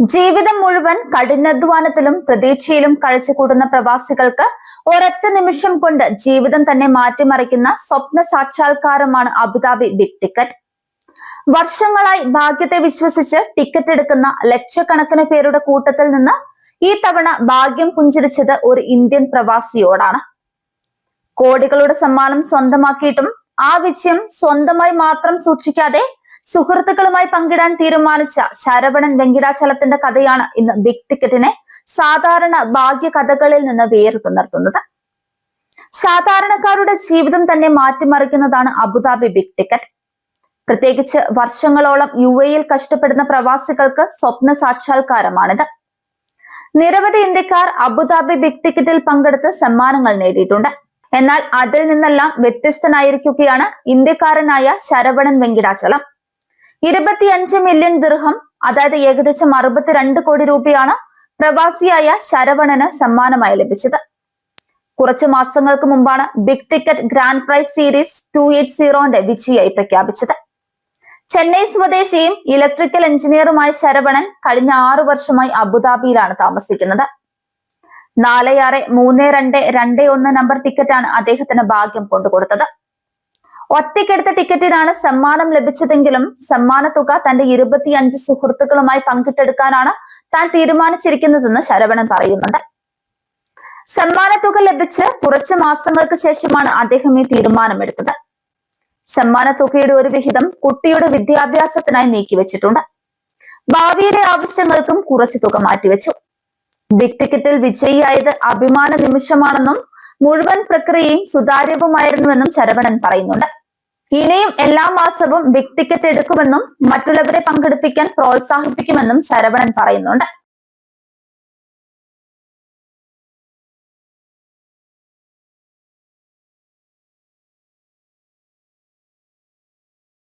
ജീവിതം മുഴുവൻ കഠിനാധ്വാനത്തിലും പ്രതീക്ഷയിലും കഴിച്ചുകൂടുന്ന പ്രവാസികൾക്ക് ഒരൊറ്റ നിമിഷം കൊണ്ട് ജീവിതം തന്നെ മാറ്റിമറിക്കുന്ന സ്വപ്ന സാക്ഷാത്കാരമാണ് അബുദാബി ബിഗ് ടിക്കറ്റ്. വർഷങ്ങളായി ഭാഗ്യത്തെ വിശ്വസിച്ച് ടിക്കറ്റ് എടുക്കുന്ന ലക്ഷക്കണക്കിന് പേരുടെ കൂട്ടത്തിൽ നിന്ന് ഈ തവണ ഭാഗ്യം പുഞ്ചിരിച്ചത് ഒരു ഇന്ത്യൻ പ്രവാസിയോടാണ്. കോടികളുടെ സമ്മാനം സ്വന്തമാക്കിയിട്ടും ആ വിജയം സ്വന്തമായി മാത്രം സൂക്ഷിക്കാതെ സുഹൃത്തുക്കളുമായി പങ്കിടാൻ തീരുമാനിച്ച ശരവണൻ വെങ്കിടാചലത്തിന്റെ കഥയാണ് ഇന്ന് ബിഗ് ടിക്കറ്റിനെ സാധാരണ ഭാഗ്യ കഥകളിൽ നിന്ന് വേറിട്ടു നിർത്തുന്നത്. സാധാരണക്കാരുടെ ജീവിതം തന്നെ മാറ്റിമറിക്കുന്നതാണ് അബുദാബി ബിഗ് ടിക്കറ്റ്. പ്രത്യേകിച്ച് വർഷങ്ങളോളം UAE കഷ്ടപ്പെടുന്ന പ്രവാസികൾക്ക് സ്വപ്ന സാക്ഷാത്കാരമാണിത്. നിരവധി ഇന്ത്യക്കാർ അബുദാബി ബിഗ് ടിക്കറ്റിൽ പങ്കെടുത്ത് സമ്മാനങ്ങൾ നേടിയിട്ടുണ്ട്. എന്നാൽ അതിൽ നിന്നെല്ലാം വ്യത്യസ്തനായിരിക്കുകയാണ് ഇന്ത്യക്കാരനായ ശരവണൻ വെങ്കിടാചലം. 25 മില്യൺ ദിർഹം, അതായത് ഏകദേശം 62 കോടി രൂപയാണ് പ്രവാസിയായ ശരവണന് സമ്മാനമായി ലഭിച്ചത്. കുറച്ചു മാസങ്ങൾക്ക് മുമ്പാണ് big ticket grand prize series 280ന്റെ വിജയിയായി പ്രഖ്യാപിച്ചത്. ചെന്നൈ സ്വദേശിയും ഇലക്ട്രിക്കൽ എഞ്ചിനീയറുമായ ശരവണൻ കഴിഞ്ഞ 6 വർഷമായി അബുദാബിയിലാണ് താമസിക്കുന്നത്. 463221 നമ്പർ ടിക്കറ്റാണ് അദ്ദേഹത്തിന് ഭാഗ്യം കൊണ്ടുകൊടുത്തത്. ഒറ്റയ്ക്കെടുത്ത ടിക്കറ്റിനാണ് സമ്മാനം ലഭിച്ചതെങ്കിലും സമ്മാന തുക തന്റെ 25 സുഹൃത്തുക്കളുമായി പങ്കിട്ടെടുക്കാനാണ് താൻ തീരുമാനിച്ചിരിക്കുന്നതെന്ന് ശരവണൻ പറയുന്നുണ്ട്. സമ്മാന തുക ലഭിച്ച് കുറച്ചു മാസങ്ങൾക്ക് ശേഷമാണ് അദ്ദേഹം ഈ തീരുമാനമെടുത്തത്. സമ്മാന തുകയുടെ ഒരു വിഹിതം കുട്ടിയുടെ വിദ്യാഭ്യാസത്തിനായി നീക്കിവെച്ചിട്ടുണ്ട്. ഭാവിയിലെ ആവശ്യങ്ങൾക്കും കുറച്ചു തുക മാറ്റിവെച്ചു. ബിഗ് ടിക്കറ്റിൽ വിജയിയായത് അഭിമാന നിമിഷമാണെന്നും മുഴുവൻ പ്രക്രിയയും സുതാര്യവുമായിരുന്നുവെന്നും ശരവണൻ പറയുന്നുണ്ട്. ഇനിയും എല്ലാ മാസവും ബിഗ് ടിക്കറ്റ് എടുക്കുമെന്നും മറ്റുള്ളവരെ പങ്കെടുപ്പിക്കാൻ പ്രോത്സാഹിപ്പിക്കുമെന്നും ശരവണൻ പറയുന്നുണ്ട്.